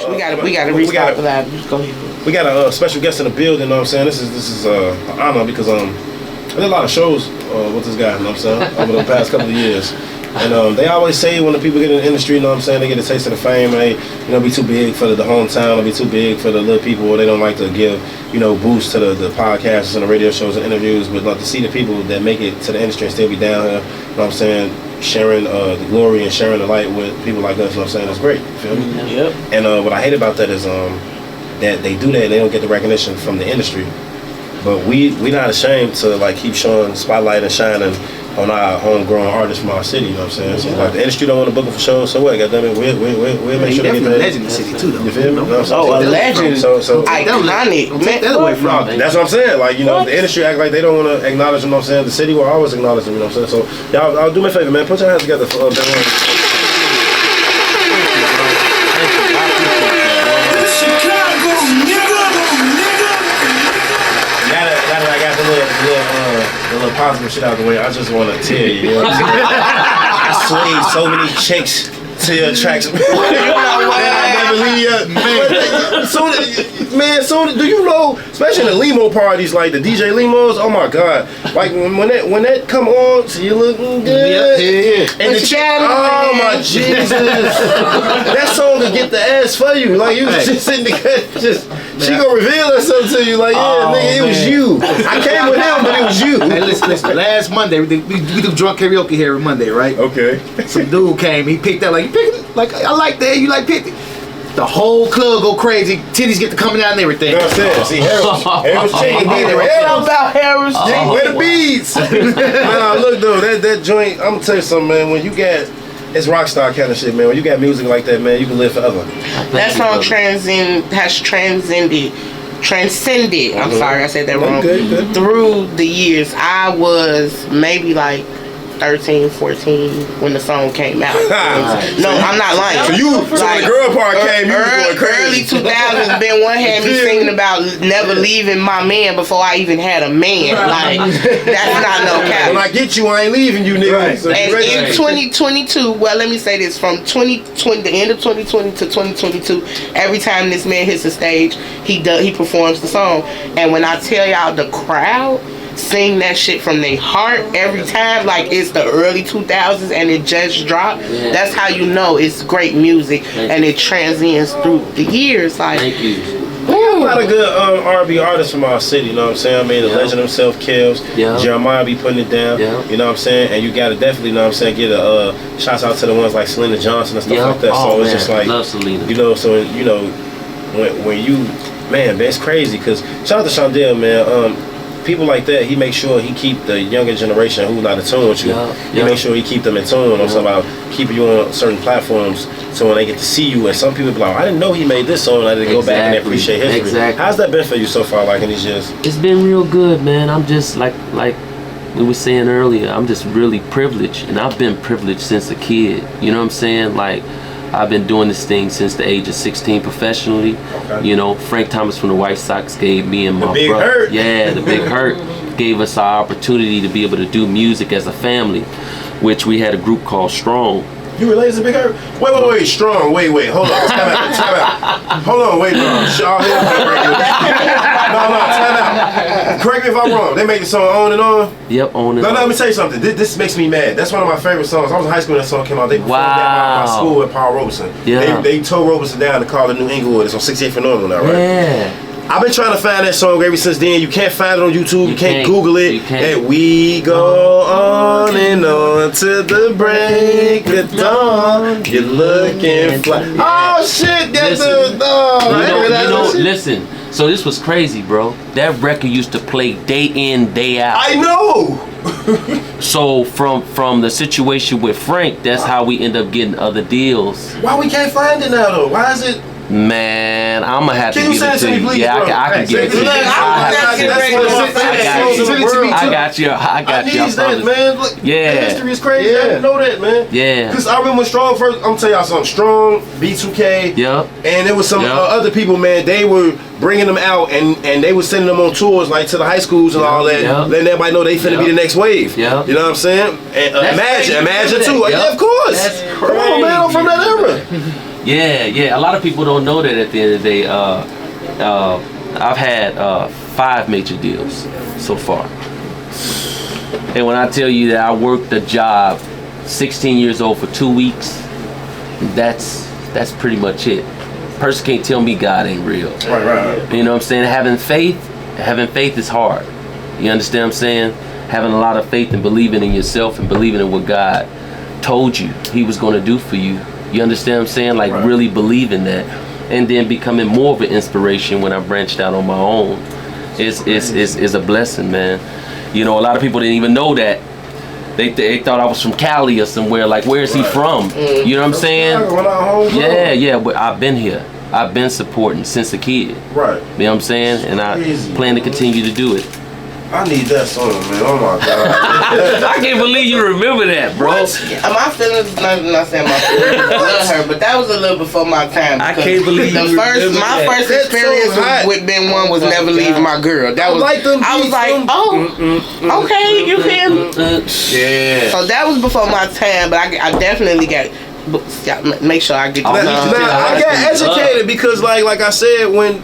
We got to restart for that. Just go ahead. We got a special guest in the building. You know what I'm saying? This is an honor because I did a lot of shows with this guy. You know what I'm saying? Over the past couple of years. And they always say when the people get in the industry, you know what I'm saying, they get a taste of the fame, and they, be too big for the hometown, or be too big for the little people, or they don't like to give, boost to the podcasts and the radio shows and interviews, but like to see the people that make it to the industry and still be down here, you know what I'm saying, sharing the glory and sharing the light with people like us, you know what I'm saying, it's great, you feel me? Yep. And what I hate about that is that they do that and they don't get the recognition from the industry. But we not ashamed to like keep showing spotlight and shining on our homegrown artists from our city, you know what I'm saying? So like the industry don't want to book them for shows, so what? Goddammit, we'll make sure they get that. Definitely a legend in the city too, though. You feel me? A legend. So iconic. Don't take that away from them. that's what I'm saying. Like, the industry act like they don't want to acknowledge them, you know what I'm saying? The city will always acknowledge them, you know what I'm saying? So y'all do me a favor, man. Put your hands together for BenOne. The little positive shit out the way, I just want to tell you, know what I'm saying? I swayed so many chicks to your tracks. I never leave you. Man, do you know, especially in the limo parties, like the DJ limos, oh my God. Like when that come on, so you looking good. Yeah. And the chick, oh my Jesus. That song will get the ass for you. Like you just sitting there, she gonna reveal herself to you, like, nigga, it was you. I came with him, but it was you. Hey, listen, last Monday, we do drunk karaoke here every Monday, right? Okay. Some dude came, he picked that, like, you picked it? Like, I like that, you like picked it? The whole club go crazy, titties get to coming out and everything. You know what I'm saying? See, Harris chicken, About Harris chicken. Where the beads? Nah, look though, that joint, I'm gonna tell you something, man, when you got, it's rock star kind of shit, man. When you got music like that, man, you can live forever. That song has transcended. I'm sorry, I said that wrong. Good. Through the years, I was maybe like 13, 14 when the song came out. No, I'm not lying. So when the girl part came, you was going crazy. Early 2000s, BenOne had me singing about never leaving my man before I even had a man. Like, that's not no cap. When I get you, I ain't leaving you, nigga. Right. So and in 2022, well, let me say this, from 2020, the end of 2020 to 2022, every time this man hits the stage, he performs the song. And when I tell y'all, the crowd sing that shit from their heart every time, like it's the early 2000s and it just dropped. Yeah. That's how you know it's great music. And it transcends through the years. Like, thank you. We got a lot of good R&B artists from our city, you know what I'm saying? I mean, the legend himself, Kels, Jeremiah be putting it down, you know what I'm saying? And you gotta definitely, you know what I'm saying, get a shouts out to the ones like Selena Johnson and stuff like that. So it's just like, love Selena. So when you, man, it's crazy, because shout out to Shondell, man. People like that, he makes sure he keep the younger generation who's not in tune with you. He makes sure he keep them in tune. I'm talking about keeping you on certain platforms, so when they get to see you, and some people be like, I didn't know he made this song. I didn't go back and appreciate history. How's that been for you so far, like in these years? It's been real good, man. I'm just like we were saying earlier, I'm just really privileged, and I've been privileged since a kid. You know what I'm saying? Like, I've been doing this thing since the age of 16 professionally. Okay. Frank Thomas from the White Sox gave me and my brother. Yeah, the Big Hurt gave us our opportunity to be able to do music as a family, which we had a group called Strong. You related to Big Hurt? Wait, Strong. Wait, hold on. Time out. Hold on, wait, no. Time out. Correct me if I'm wrong. They made the song On and On? Yep, On and On. No, let me tell you something. This makes me mad. That's one of my favorite songs. I was in high school when that song came out. They performed that at my school at Paul Robeson. Yeah. They towed Robeson down to call it New Inglewood. It's on 68th and Northern now, right? Yeah. I've been trying to find that song ever since then. You can't find it on YouTube. You can't Google it. And we go on and on to the break of dawn. You're looking fly. Oh shit! That's listen. So this was crazy, bro. That record used to play day in, day out. I know. So from the situation with Frank, that's how we end up getting other deals. Why we can't find it now though? Why is it? Man, I'm gonna have to give it to you. Please, yeah, I can give it to you. I got you. I need that, man. Look, yeah. The history is crazy. I didn't know that, man. Yeah. Because I remember when Strong first, I'm gonna tell y'all something. Strong, B2K. Yep. And there was some other people, man. They were bringing them out, and they were sending them on tours, like to the high schools and all that, letting everybody know they finna be the next wave. Yeah. You know what I'm saying? And imagine too. Yeah, of course. That's crazy. Come on, man. I'm from that era. Yeah. A lot of people don't know that at the end of the day. I've had 5 major deals so far. And when I tell you that I worked a job 16 years old for 2 weeks, that's pretty much it. Person can't tell me God ain't real. Right. You know what I'm saying? Having faith is hard. You understand what I'm saying? Having a lot of faith and believing in yourself and believing in what God told you He was going to do for you. You understand what I'm saying? Like really believing that, and then becoming more of an inspiration when I branched out on my own. Is a blessing, man. You know, a lot of people didn't even know that. They thought I was from Cali or somewhere. Like, where is he from? You know what I'm saying? Yeah. But I've been here. I've been supporting since a kid. Right. You know what I'm saying? And I plan to continue to do it. I need that song, man. Oh my God. I can't believe you remember that, bro. My feelings, not saying my feelings, I love her, but that was a little before my time. I can't believe my first experience with BenOne was never leaving my girl. That was I was like, okay, you feel me? Yeah. So that was before my time, but I definitely got. Make sure I get the song. I got educated because, like I said, when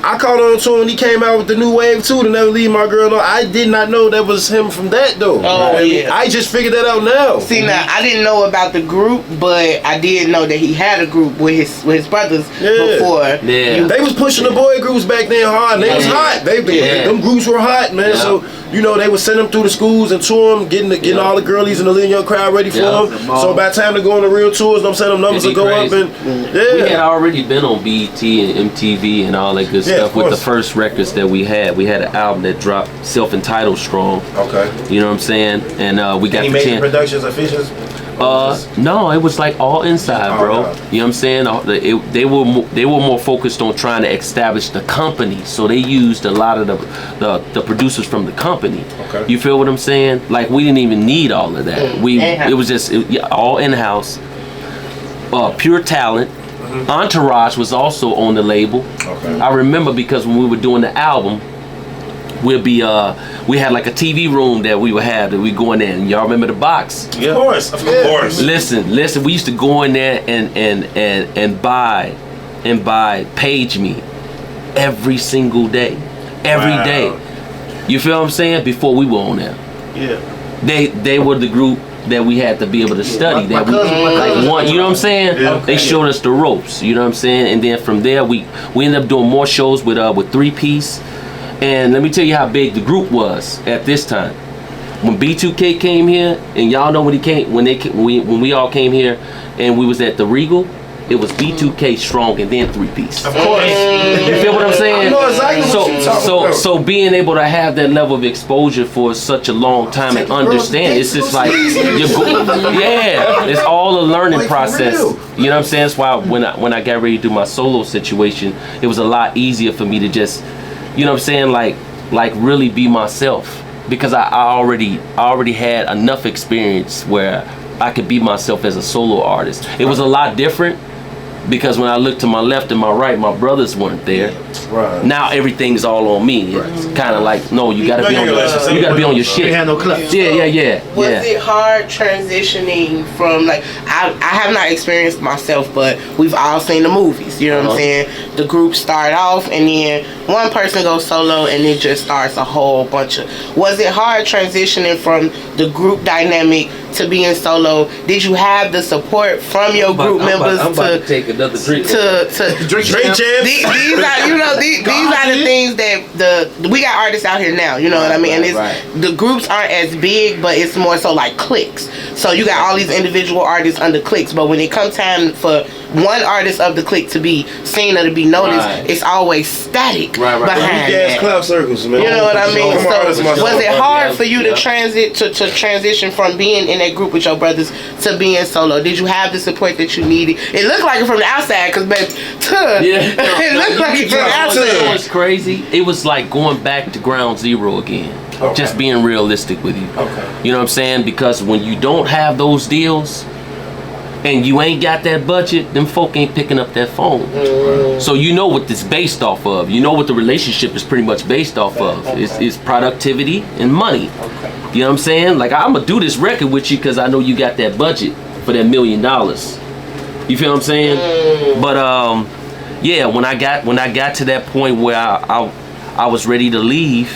I caught on to him when he came out with the new wave too, to Never Leave My Girl. I did not know that was him from that though. Oh yeah. I just figured that out now. See now, I didn't know about the group, but I did know that he had a group with his brothers before. Yeah. They was pushing the boy groups back then hard. They was hot. Them groups were hot, man. Yeah. So you know they would send them through the schools and tour them, getting all the girlies in the Little Young crowd ready for them. So by the time they go on the real tours, I'm saying them numbers will go up and we had already been on BET and MTV and all that good stuff with the first records that we had. We had an album that dropped, self-entitled Strong. Okay. You know what I'm saying? And we got the chance. Productions or features? No, it was like all inside, bro. Okay. You know what I'm saying? They were more focused on trying to establish the company, so they used a lot of the producers from the company. Okay. You feel what I'm saying? Like we didn't even need all of that. It was just all in-house. Pure talent. Entourage was also on the label. Okay. I remember because when we were doing the album, we had like a TV room that we would have that we go in there, and y'all remember the box? Yeah. Of course. Listen, we used to go in there and buy Page Me every single day. Every day. You feel what I'm saying? Before we were on there. Yeah. They were the group that we had to be able to study. You know what I'm saying? Yeah. They showed us the ropes. You know what I'm saying? And then from there we ended up doing more shows with 3-piece. And let me tell you how big the group was at this time. When B2K came here, and y'all know when we all came here, and we was at the Regal, it was B2K Strong and then 3-piece. Of course. You feel what I'm saying? I know exactly what you're talking about. So being able to have that level of exposure for such a long time and understand, it's just like it's all a learning process. You know what I'm saying? That's why when I got ready to do my solo situation, it was a lot easier for me to just, you know what I'm saying, like really be myself, because I already had enough experience where I could be myself as a solo artist. It was a lot different because when I looked to my left and my right, my brothers weren't there. Right. Now everything's all on me. It's kind of like, no, you gotta be on your shit. You had no clutch. Yeah. Was it hard transitioning from, like, I have not experienced myself, but we've all seen the movies, you know what I'm saying? The group start off and then one person goes solo and it just starts a whole bunch of, was it hard transitioning from the group dynamic to being solo? Did you have the support from your group members to take another drink? To drink champs. These are these are the things that we got artists out here now, you know what I mean? And the groups aren't as big, but it's more so like cliques. So you got all these individual artists under cliques, but when it comes time for one artist of the clique to be seen or to be noticed, it's always static behind that. Club circles, man. You know what I mean? So was it hard for you to transition from being in that group with your brothers to being solo? Did you have the support that you needed? It looked like it from the outside, because it looked like it from the outside. It was crazy. It was like going back to ground zero again. Okay. Just being realistic with you. Okay. You know what I'm saying? Because when you don't have those deals and you ain't got that budget, them folk ain't picking up that phone. So you know what this based off of. You know what the relationship is pretty much based off of. It's productivity and money. You know what I'm saying? Like, I'm gonna do this record with you because I know you got that budget for that $1 million. You feel what I'm saying? But yeah, when I got to that point where I was ready to leave,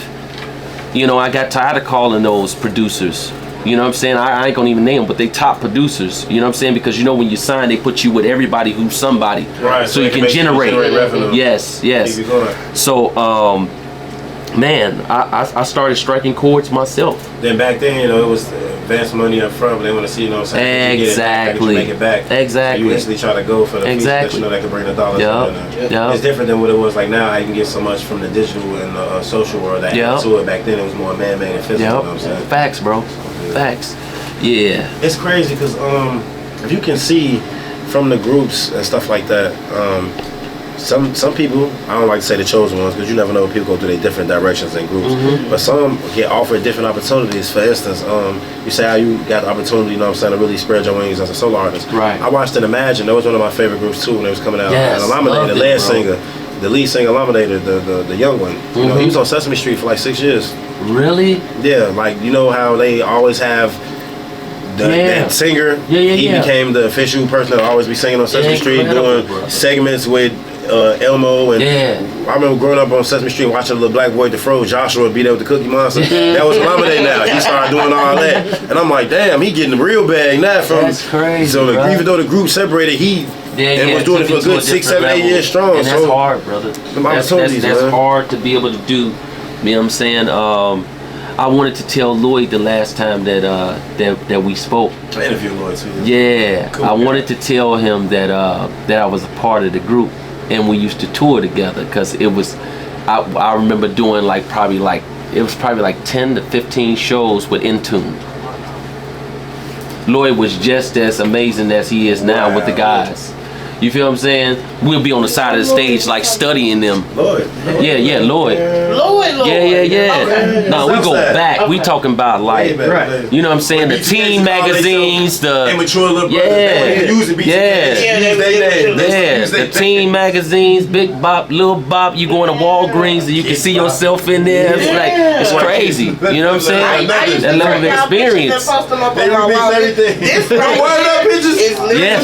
you know, I got tired of calling those producers. You know what I'm saying? I ain't gonna even name them, but they top producers. You know what I'm saying? Because you know when you sign, they put you with everybody who's somebody, right? So you can generate revenue. Yes. So man, I started striking chords myself. Then back then, you know, it was advance money up front, but they want to see, you know what I'm saying? Exactly. You make it back. Exactly. So you instantly try to go for the piece that you know that can bring the dollars in. It's different than what it was like now. I can get so much from the digital and the social world that to it. Back then, it was more man-made and physical. You know what I'm saying? Facts, bro. Facts. Yeah. It's crazy because if you can see from the groups and stuff like that, some people, I don't like to say the chosen ones because you never know, people go through their different directions and groups, but some get offered different opportunities. For instance, you say how you got the opportunity, you know what I'm saying, to really spread your wings as a solo artist. Right. I watched an Imagine. That was one of my favorite groups too when it was coming out. Yes, and the lead singer, Eliminator, the young one, you know, he was on Sesame Street for like 6 years. Really? Yeah, like, you know how they always have that singer. He became the official person that always be singing on Sesame Street, doing segments with Elmo, and I remember growing up on Sesame Street watching the little black boy Defro, Joshua be there with the Cookie Monster. That was Eliminator now. He started doing all that, and I'm like, damn, he getting the real bag now. That's crazy. So even though the group separated, he was doing it for a good 6, 7, 8 years strong. And that's hard, brother. That's hard to be able to do. You know what I'm saying? I wanted to tell Lloyd the last time that we spoke. I interviewed Lloyd too. Yeah, cool, I wanted to tell him that I was a part of the group and we used to tour together, because it was I remember doing probably 10 to 15 shows with Intune. Lloyd was just as amazing as he is now with the guys. You feel what I'm saying? We'll be on the side of the stage studying them. Lloyd. Yeah, Lloyd. Lloyd. Yeah. Okay. No, we go back. We talking about you know what I'm saying? The teen magazines, the immature little brothers. The teen magazines, Big Bop, Lil Bop. You going to Walgreens and you can see yourself in there. It's it's crazy. You know what I'm saying? That level of experience. This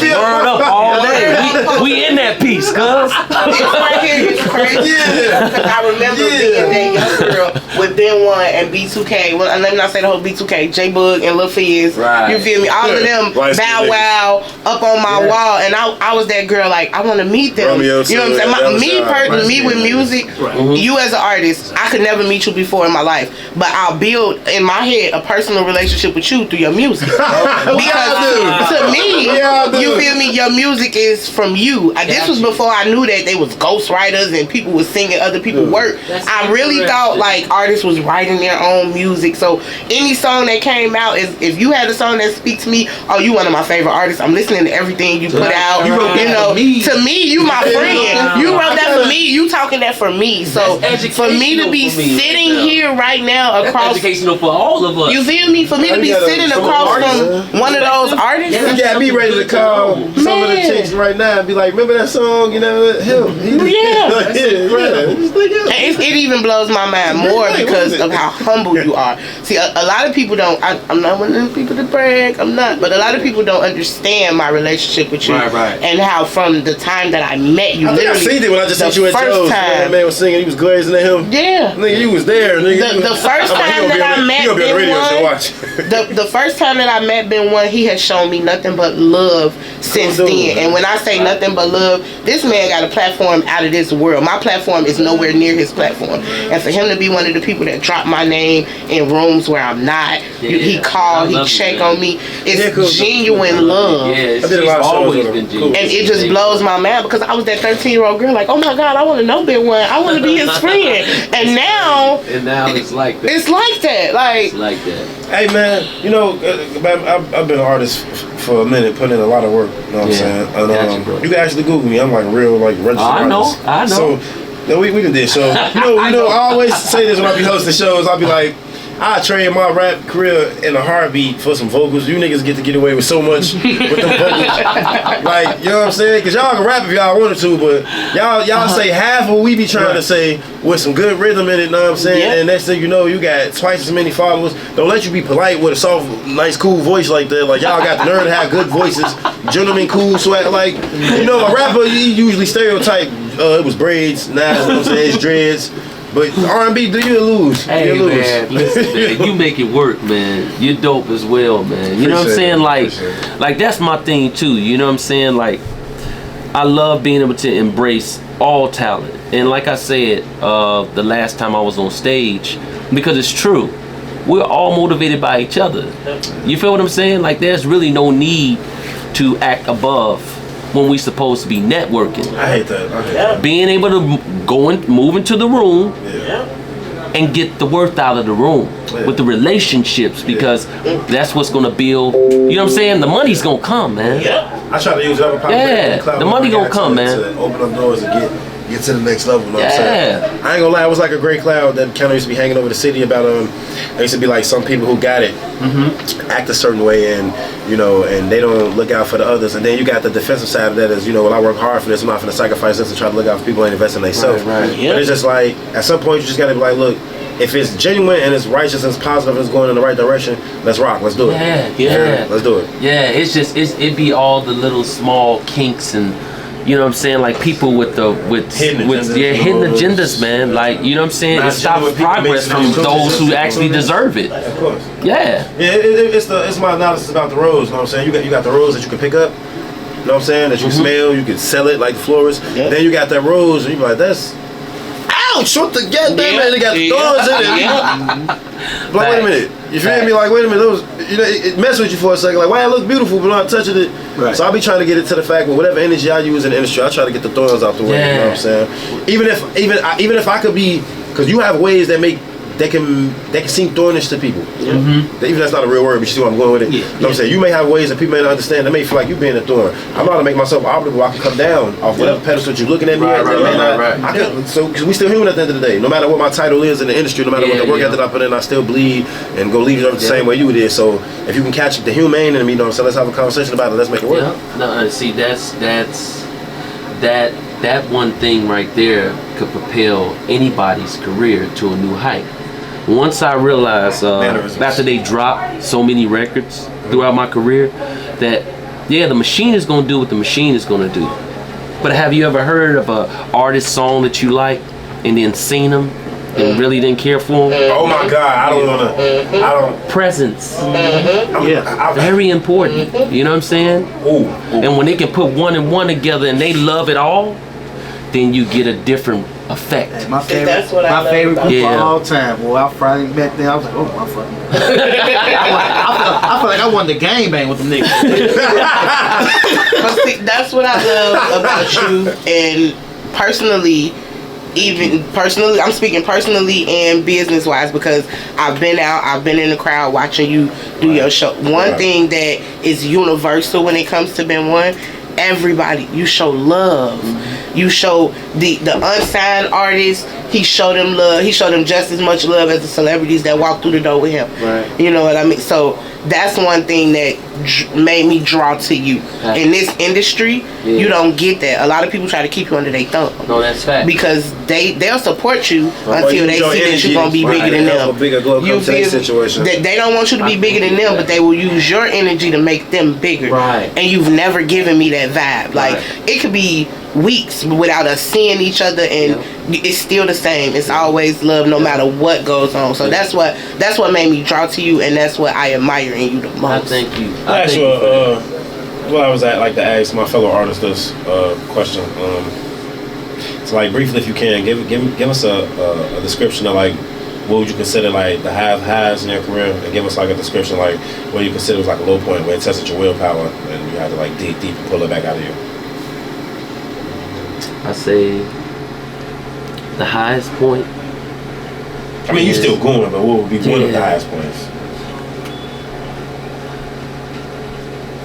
word up all day. We in that piece, cuz. This right here is crazy. Because I remember being that young girl with BenOne and B2K. Well, let me not say the whole B2K. J-Bug and Lil Fizz. Right. You feel me? All of them Bow Wow up on my wall. And I was that girl, like, I want to meet them. You know what I'm saying? Me with music, you as an artist, I could never meet you before in my life. But I'll build in my head a personal relationship with you through your music. Because to me, you feel me? Your music is from you. This was before I knew that they was ghostwriters and people was singing other people's work. I really thought like artists was writing their own music. So any song that came out, if you had a song that speaks to me, oh, you one of my favorite artists. I'm listening to everything you put out. You know, to me, you my friend. You wrote that for me. You talking that for me. So for me to be sitting here right now across, educational for all of us. You feel me? For me to be sitting across from one of those artists, you got me ready to call some of the chicks right now and be like, remember that song? You know, him. It even blows my mind more because of how humble you are. See, a lot of people don't. I'm not one of them people to brag. I'm not, but a lot of people don't understand my relationship with you, and how from the time that I met you, literally, I seen it when I just seen you at Joe's. That man was singing. He was glazing at him. Yeah, nigga, you was there. Nigga, the first time that I met BenOne, the first time that I met BenOne, he has shown me nothing but love since then. And when I say nothing but love, this man got a platform out of this world. My platform is nowhere near his platform. And for him to be one of the people that drop my name in rooms where I'm not, he call, he check on me. It's genuine love. Yeah, it's always been genuine. And it just blows my mind because I was that 13-year-old girl like, oh my God, I want to know BenOne. I want to be his friend. And now it's like that. It's like that. It's like that. Hey man, you know, I've been an artist for a minute, putting in a lot of work. You know what I'm saying? And, you can actually Google me. I'm like real, registered artist. I know. So we can do so. You know, I always say this when I be hosting shows. I'll be like, I trade my rap career in a heartbeat for some vocals. You niggas get to get away with so much with them vocals. Like, you know what I'm saying? Cause y'all can rap if y'all wanted to, but y'all say half of what we be trying to say with some good rhythm in it, you know what I'm saying? And next thing you know, you got twice as many followers. Don't let you be polite with a soft, nice, cool voice like that. Like, y'all got the nerve to have good voices. Gentlemen, cool, swag. Like, you know, a rapper, he usually stereotype, it was braids, now, you know what I'm saying, it's dreads. But R&B, do you lose? Hey, man, listen, man, you make it work, man. You're dope as well, man. You know what I'm saying? Like that's my thing, too. You know what I'm saying? Like, I love being able to embrace all talent. And like I said, the last time I was on stage, because it's true, we're all motivated by each other. You feel what I'm saying? Like, there's really no need to act above when we supposed to be networking. I hate that. Being able to move into the room and get the worth out of the room with the relationships, because that's what's gonna build. You know what I'm saying? The money's gonna come, man. I try to use that. The money gonna come, man. To open up doors and get to the next level. You know what I'm saying? I ain't gonna lie, it was like a great cloud that kind of used to be hanging over the city about there used to be like some people who got it act a certain way, and you know, and they don't look out for the others. And then you got the defensive side of that is, you know, well, I work hard for this, I'm not gonna sacrifice this to try to look out for people and invest in themselves. But it's just like, at some point you just gotta be like, look, if it's genuine and it's righteous and it's positive and it's going in the right direction, let's rock, let's do it. Let's do it. Yeah, it's just it be all the little small kinks and, you know what I'm saying, like people with hidden agendas, man. Like, you know what I'm saying, it stops progress from those who actually deserve it. Of course. Yeah. It's my analysis about the rose. You know what I'm saying? You got the rose that you can pick up. You know what I'm saying? That you can smell. You can sell it like the florist. Then you got that rose, and you be like, that's. Ouch! What the goddamn man? They got the thorns in it. Like, wait a minute. You feel me? Like, wait a minute. Those, you know, it messes with you for a second. Like, wow, it looks beautiful, but I'm not touching it. So I'll be trying to get it to the fact where whatever energy I use in the industry, I try to get the thorns out the way. You know what I'm saying? Even if I could be, because you have ways that can seem thornish to people. Even that's not a real word, but you see where I'm going with it. You know what I'm saying? You may have ways that people may not understand. They may feel like you being a thorn. I'm not to make myself obligable. I can come down off whatever pedestal you're looking at me at. So, because we still human at the end of the day. No matter what my title is in the industry, no matter what the work ethic I put in, I still bleed and go leave you the same way you did. So if you can catch the humane in me, you know what I'm saying? Let's have a conversation about it. Let's make it work. No, see, that one thing right there could propel anybody's career to a new height. Once I realized after they dropped so many records throughout my career that the machine is gonna do what the machine is gonna do. But have you ever heard of a artist song that you like and then seen them and really didn't care for them? Oh my God, I don't. Presence. Very important. You know what I'm saying? And when they can put one and one together and they love it all, then you get a different effect. Hey, my favorite group of all time. Well, I finally back then, I was like, oh, my fucking. I feel like I won the game bang with them niggas. But see, that's what I love about you, and personally, I'm speaking personally and business wise, because I've been out, I've been in the crowd watching you do your show. One thing that is universal when it comes to BenOne, everybody, you show love. You show the unsigned artists, he showed them love. He showed them just as much love as the celebrities that walk through the door with him. You know what I mean? So that's one thing that made me draw to you. In this industry, you don't get that. A lot of people try to keep you under their thumb. No, that's fact. Because they'll support you until they see that you're gonna be bigger than them. You feel that they don't want you to be bigger than them, but they will use your energy to make them bigger. And you've never given me that vibe. Like, it could be weeks without us seeing each other, and it's still the same. It's always love, no matter what goes on. So that's what made me draw to you, and that's what I admire in you the most. I thank you. Well, I was like to ask my fellow artists this question. So, like, briefly, if you can, give us a description of, like, what would you consider like the highs in your career, and give us like a description like what you consider was like a low point where it tested your willpower and you had to like deep pull it back out of you. I say the highest point. I mean, you're still going, but what would be one of the highest points?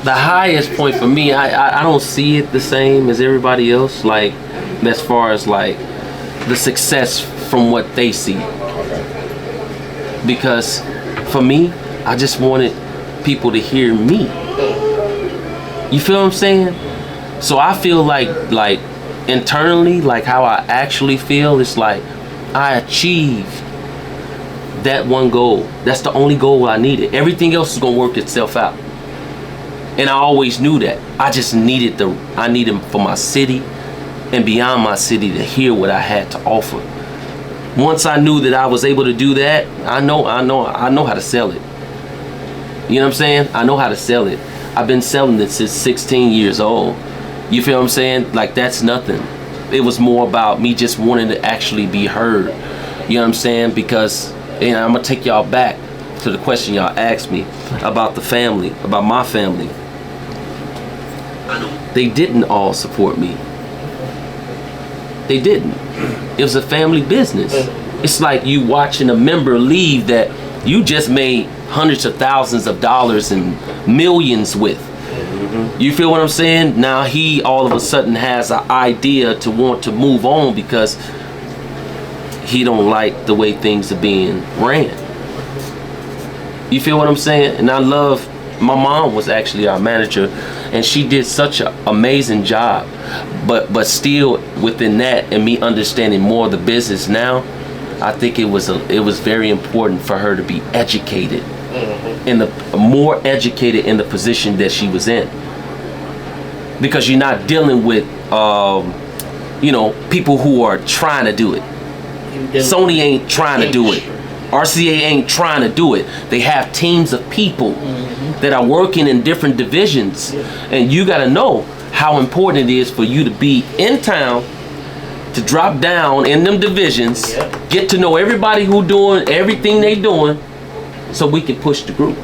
The highest point for me, I don't see it the same as everybody else. Like, as far as like the success from what they see. because for me, I just wanted people to hear me. You feel what I'm saying? So I feel like internally, like how I actually feel, it's like I achieved that one goal. That's the only goal I needed. Everything else is gonna work itself out. And I always knew that. I just needed for my city and beyond my city to hear what I had to offer. Once I knew that I was able to do that, I know how to sell it. You know what I'm saying? I know how to sell it. I've been selling it since 16 years old. You feel what I'm saying? Like, that's nothing. It was more about me just wanting to actually be heard. You know what I'm saying? Because, and I'm gonna take y'all back to the question y'all asked me about the family, about my family. They didn't all support me. They didn't. It was a family business. It's like you watching a member leave that you just made hundreds of thousands of dollars and millions with. You feel what I'm saying? Now he all of a sudden has an idea to want to move on because he don't like the way things are being ran. You feel what I'm saying? And I love, my mom was actually our manager and she did such an amazing job. But still within that and me understanding more of the business now, I think it was very important for her to be educated, more educated in the position that she was in. Because you're not dealing with people who are trying to do it. Sony ain't trying to do it. RCA ain't trying to do it. They have teams of people that are working in different divisions, and you got to know how important it is for you to be in town, to drop down in them divisions, get to know everybody who doing everything they doing, so we can push the group.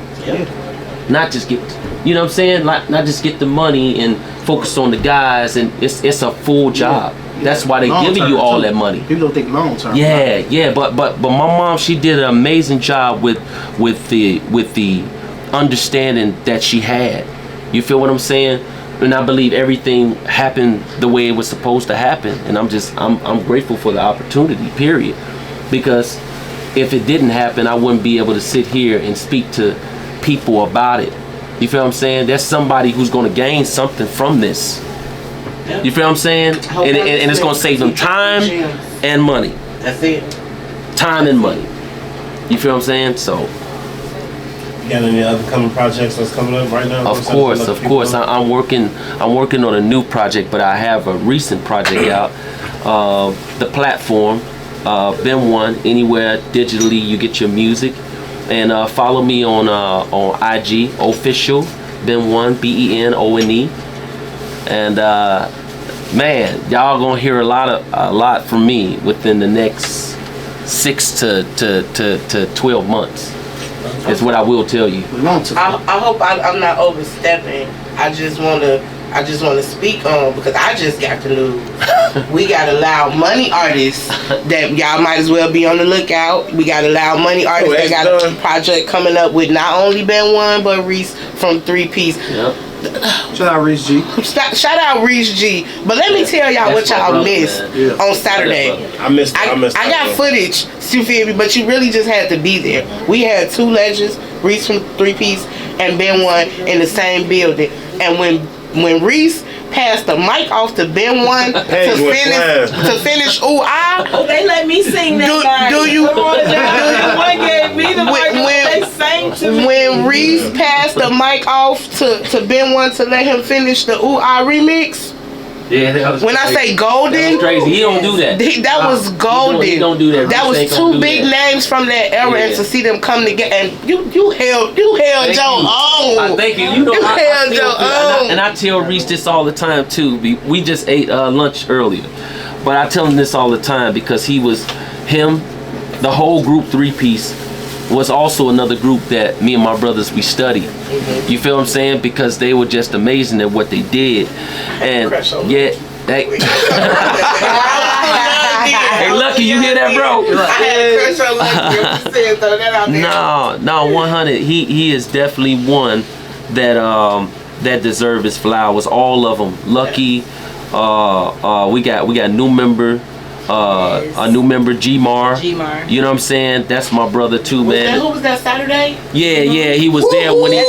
Not just get, you know what I'm saying? Not just get the money and focus on the guys, and it's a full job. That's why they giving you all that money. People don't think long term. Yeah. But my mom, she did an amazing job with the understanding that she had. You feel what I'm saying? And I believe everything happened the way it was supposed to happen. And I'm grateful for the opportunity, period. Because if it didn't happen, I wouldn't be able to sit here and speak to people about it. You feel what I'm saying? There's somebody who's going to gain something from this. You feel what I'm saying? And it's going to save them time and money. That's it. Time and money. You feel what I'm saying? So. You got any other coming projects that's coming up right now? Of course. I'm working on a new project, but I have a recent project out. The platform, BenOne, anywhere digitally you get your music, and follow me on IG, official BenOne, BenOne, and man, y'all gonna hear a lot from me within the next 6 to 12 months. Is what I will tell you. I hope I'm not overstepping. I just want to speak on, because I just got the news. We got a Loud Money artist that y'all might as well be on the lookout. We got a Loud Money artist that got a project coming up with not only BenOne but Reese from 3 Piece. Yep. Shout out Reese G. Shout out Reese G. But let me tell y'all what y'all missed on Saturday. I missed I got footage, you feel me? But you really just had to be there. We had 2 legends, Reese from 3 Piece and BenOne, in the same building. And when Reese passed the mic off to BenOne to finish Ooh Ah, they let me sing that. Do you One gave me the mic, they sang to me. When Reese passed the mic off to BenOne to let him finish the Ooh Ah remix? Yeah, that was when crazy. I say golden, that was crazy. He don't do that. That was golden. He don't do that. That was 2 big names from that era, and to see them come together, and you held your own. Thank you. You know, you held your own. And I tell Reese this all the time too. We just ate lunch earlier, but I tell him this all the time because the whole group 3 Piece was also another group that me and my brothers, we studied. You feel what I'm saying? Because they were just amazing at what they did. And yeah, hey, Lucky, you hear that, bro? I had a crush on Lucky. Throw that out there. No, 100. He is definitely one that deserve his flowers. All of them. Lucky. We got new member. A new member, G-Mar. G-Mar. You know what I'm saying? That's my brother too, man. Who was that Saturday? Yeah, he was there when he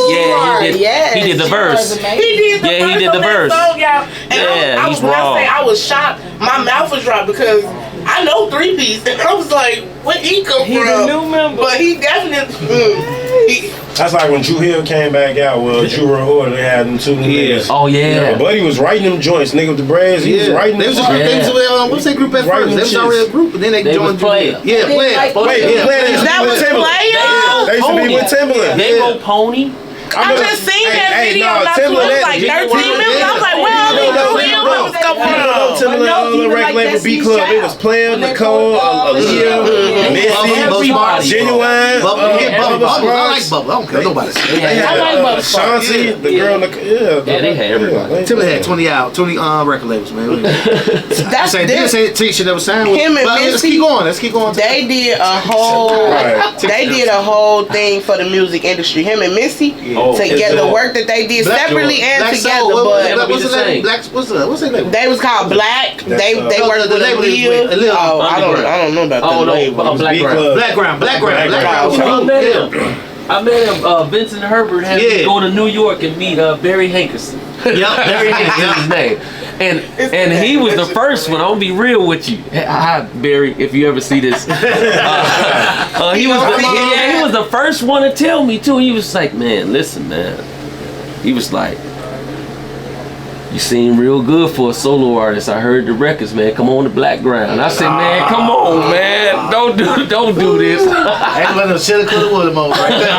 did the verse. He did the verse. Song, y'all. And he's when raw. I say I was shocked, my mouth was dry because I know 3 Piece, and I was like, where he come from? He's a new member. But he definitely. That's like when Drew Hill came back out with Drew Order, they had them 2 niggas. Oh yeah. But Buddy was writing them joints, nigga with the braids. He was writing them. They was what's that group at first? They was already a group, and then they joined Player. Yeah, Player. That was Player? They used to be with Timberland. They wrote Pony. I just seen that video not too long. It was like 13 minutes. I was like, where all these real members come from? Timberland on the record label B Club. It was Player, Nicole, Aaliyah, Missy, Genuine, Bubble. I like Bubble. I don't care nobody. I like Bubble. Shanti, the girl, Yeah, they had everybody. Timberland had 20 record labels, man. That's Say T-shirt that was signed with. Him and Let's Missy. keep going. They did a whole thing for the music industry. Him and Missy together, the work that they did separately and together, but what's the name? What's their name? they was called Black. They worked with Aaliyah. Oh, I don't know about the label. Black Ground. I met him. Vincent Herbert had me go to New York and meet Barry Hankerson. Barry Hankerson is his name. And he was the first one. I'm gonna be real with you. Hi, Barry, if you ever see this. He was the first one to tell me too. He was like, man, listen, man. He was like, you seem real good for a solo artist. I heard the records, man. Come on the Black Ground. I said, man, come on, man. Don't do this. I ain't letting no shit could have them over right there.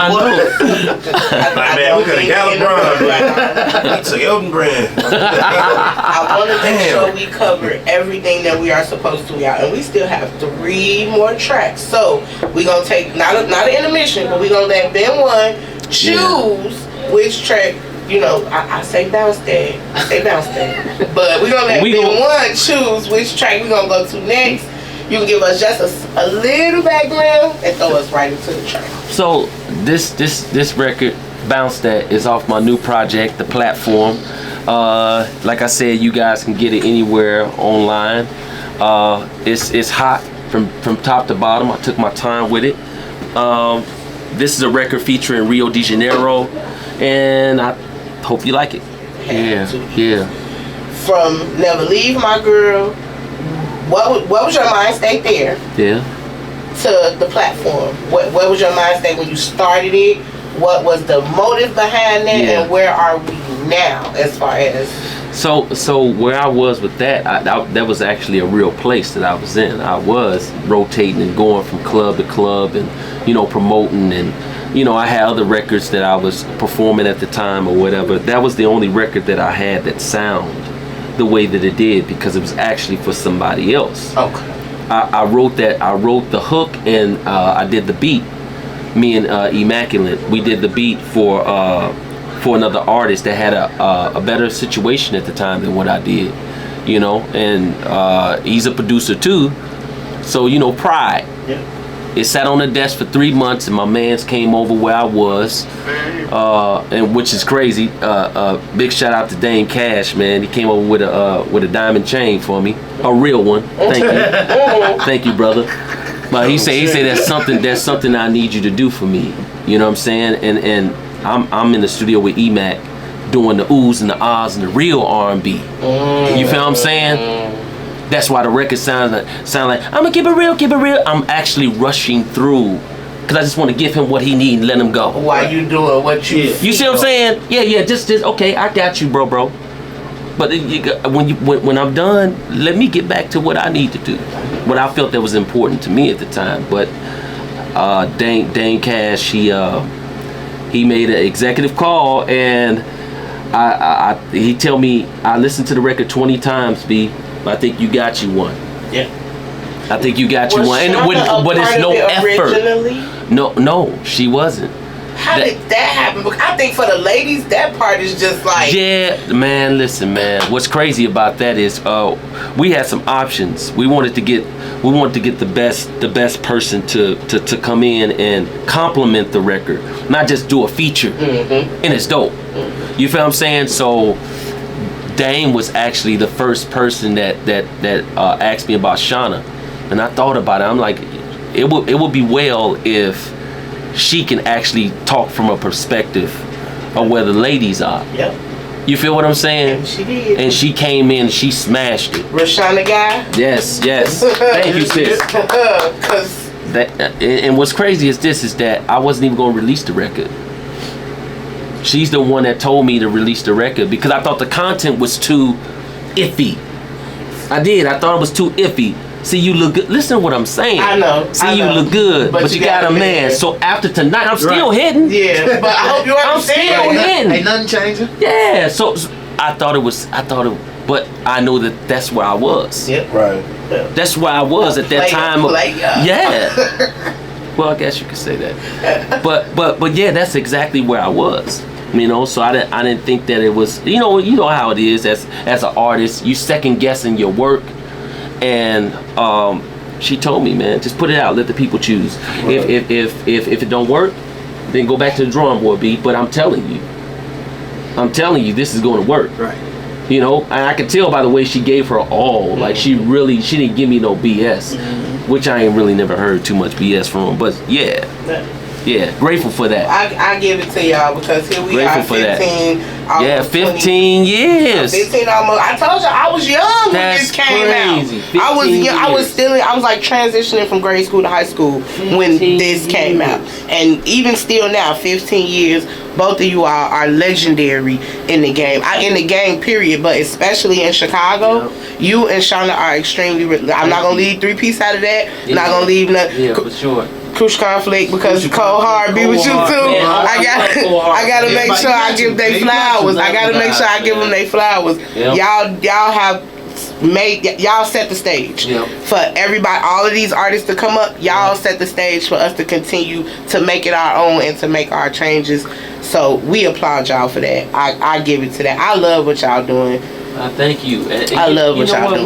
Man, we could have Gallup Brand. We took Elton Brand. I want to make sure we cover everything that we are supposed to, y'all, and we still have 3 more tracks. So we gonna take not an intermission, but we gonna let BenOne choose which track. You know, I say bounce that. But we're going to let BenOne choose which track we're going to go to next. You can give us just a little background and throw us right into the track. So this record, Bounce That, is off my new project, The Platform. Like I said, you guys can get it anywhere online. It's hot from top to bottom. I took my time with it. This is a record featuring Rio de Janeiro, and I hope you like it. Yeah. From Never Leave My Girl, what was your mind state there? Yeah. To The Platform. What was your mind state when you started it? What was the motive behind that? Yeah. And where are we now as far as? So where I was with that, that was actually a real place that I was in. I was rotating and going from club to club and, promoting, and I had other records that I was performing at the time or whatever. That was the only record that I had that sound the way that it did, because it was actually for somebody else. Okay. I wrote the hook, and I did the beat. Me and Immaculate, we did the beat for another artist that had a better situation at the time than what I did, and he's a producer too, so pride. Yeah. It sat on the desk for 3 months, and my mans came over where I was, and which is crazy. Big shout out to Dane Cash, man. He came over with a diamond chain for me, a real one. Thank you, thank you, brother. But he said that's something I need you to do for me. You know what I'm saying? And I'm in the studio with Emac doing the oohs and the ahs and the real R&B. You feel what I'm saying? That's why the record sound like I'm gonna keep it real. I'm actually rushing through because I just want to give him what he needs and let him go. While you doing what you see what I'm saying? Yeah. Just okay. I got you, bro. But when I'm done, let me get back to what I need to do, what I felt that was important to me at the time. But Dane Cash, he made an executive call, and he tell me I listened to the record 20 times, B. I think you got you one. Yeah. I think you got you one. And but it's no effort. Originally? No, she wasn't. How did that happen? Because I think for the ladies, that part is just like. Yeah, man. Listen, man. What's crazy about that is, we had some options. We wanted to get the best person to come in and complement the record, not just do a feature. And it's dope. You feel what I'm saying? So Dame was actually the first person that asked me about Shauna, and I thought about it. I'm like, it would be well if she can actually talk from a perspective of where the ladies are. Yep. You feel what I'm saying? And she did. And she came in and she smashed it. Rashana guy. Yes. Thank you, sis. Cause And what's crazy is that I wasn't even going to release the record. She's the one that told me to release the record because I thought the content was too iffy. I thought it was too iffy. See, you look good. Listen to what I'm saying. I know. You look good, but you got a man. So after tonight, I'm still hitting. Yeah, but I hope you understand. I'm still hitting. Ain't nothing changing. Yeah. So I thought it, but I know that's where I was. Yep. Right. That's where I was at that time. Yeah. Well, I guess you could say that. But yeah, that's exactly where I was. You know, so I didn't think that it was. You know how it is as an artist. You second guessing your work. And she told me, man, just put it out, let the people choose. Right. If it don't work, then go back to the drawing board, B. But I'm telling you, this is going to work. Right. You know, and I could tell by the way she gave her all. Like she didn't give me no BS, which I ain't really never heard too much BS from. But yeah, grateful for that. I give it to y'all because here we grateful are, 15. 15 years. 15 almost. I told you I was young when this came crazy. out. I was young. I was like transitioning from grade school to high school when this came out. And even still now, 15 years, both of you are legendary in the game. In the game, period, but especially in Chicago, you and Shauna are extremely. I'm not gonna leave 3-piece out of that. I'm not gonna leave nothing. Yeah, for sure. Crush Conflict because Cold Hard be with you too. I gotta make sure I give they flowers. I gotta make sure I give them their flowers. Y'all have y'all set the stage for everybody. All of these artists to come up. Y'all set the stage for us to continue to make it our own and to make our changes. So we applaud y'all for that. I give it to that. I love what y'all doing. Thank you. And I love what y'all doing.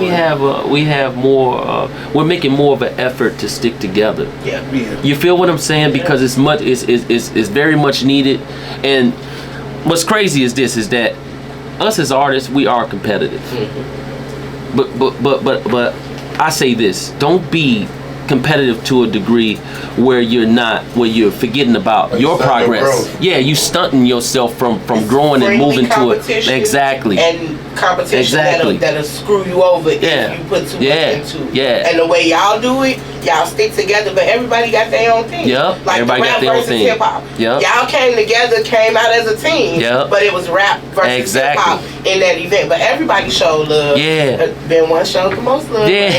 We have more. We're making more of an effort to stick together. Yeah. You feel what I'm saying? Because it's very much needed. And what's crazy is that us as artists, we are competitive. But I say this: don't be competitive to a degree where you're forgetting about your progress. Yeah, you stunting yourself from growing and moving to it. Exactly. And competition that'll screw you over if you put too much into it. Yeah. And the way y'all do it, y'all stick together, but everybody got their own thing. Yep. Like everybody the rap got their own versus thing. hip hop. Yep. Y'all came out as a team. Yep. But it was rap versus hip hop in that event. But everybody showed love. Yeah. BenOne showed the most love. Yeah.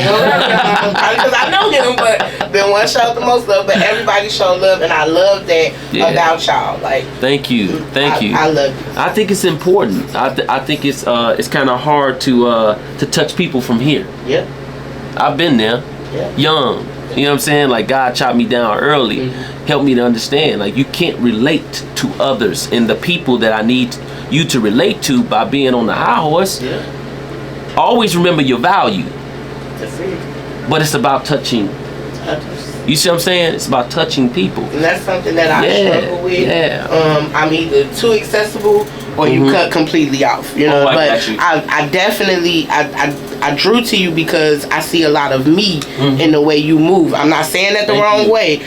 Because I know him, but BenOne showed the most love. But everybody showed love, and I love that about y'all. Like, thank you. I love you. I think it's important. I think it's kind of hard to touch people from here. Yeah. I've been there, young. You know what I'm saying? Like God chopped me down early, helped me to understand. Like you can't relate to others and the people that I need you to relate to by being on the high horse. Yeah. Always remember your value. That's it. But it's about touching. You see what I'm saying? It's about touching people. And that's something that I struggle with. Yeah. I'm either too accessible or you cut completely off. You know, but I definitely I drew to you because I see a lot of me in the way you move. I'm not saying that the wrong way.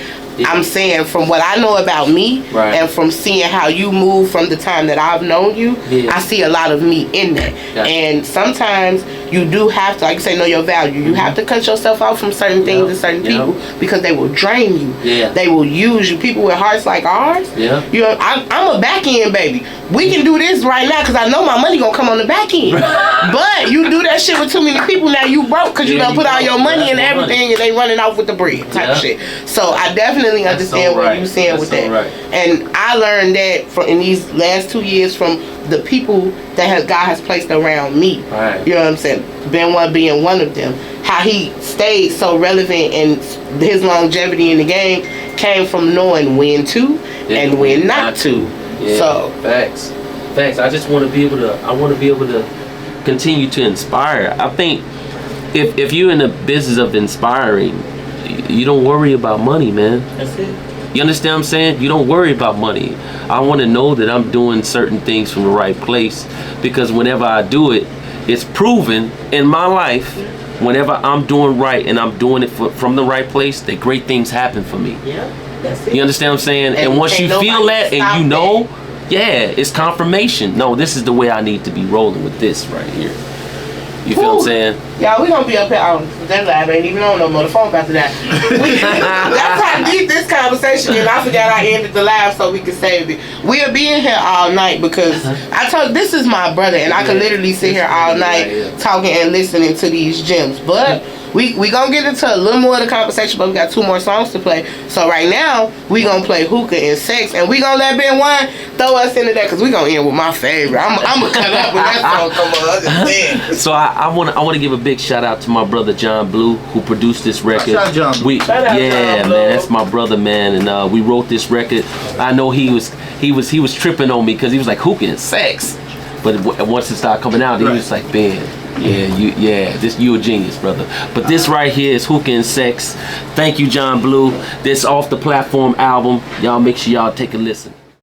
I'm saying from what I know about me and from seeing how you move from the time that I've known you, I see a lot of me in that. And sometimes you do have to, like you say, know your value. You have to cut yourself out from certain things and certain people because they will drain you. They will use you. People with hearts like ours, you know, I'm a back end baby. We can do this right now because I know my money gonna come on the back end. But you do that shit with too many people, now you broke because you done put all your money into everything and they running off with the bread type shit. So I definitely understand what you're saying with that. And I learned that in these last 2 years from the people that God has placed around me. You know what I'm saying? BenOne being one of them. How he stayed so relevant and his longevity in the game came from knowing when to and when not to. So facts. I just want to be able to continue to inspire. I think if you're in the business of inspiring, you don't worry about money, man. That's it. You understand what I'm saying? You don't worry about money. I want to know that I'm doing certain things from the right place because whenever I do it, it's proven in my life, whenever I'm doing right and I'm doing it from the right place, that great things happen for me. Yeah, that's it. You understand what I'm saying? And once you feel that and you know, yeah, it's confirmation. No, this is the way I need to be rolling with this right here. You feel what I'm saying? Y'all, we gonna be up here. That live ain't even on no more. The phone after that. That's how deep this conversation is. I forgot I ended the live so we could save it. We'll be in here all night because I told this is my brother and I can literally sit here all night talking and listening to these gems. But we gonna get into a little more of the conversation, but we got 2 more songs to play. So right now we gonna play Hookah and Sex, and we gonna let BenOne throw us into that because we gonna end with my favorite. I'm gonna cut up when that song come on. So I wanna give a big shout out to my brother John Blue who produced this record. Shout out John Blue. Shout out Yeah, John man, Blue. that's my brother, man, and we wrote this record. I know he was tripping on me because he was like Hookah and Sex, but once it started coming out, he was like, Ben. Yeah, you a genius, brother. But this right here is Hookah and Sex. Thank you, John Blue. This Off the Platform album. Y'all make sure y'all take a listen.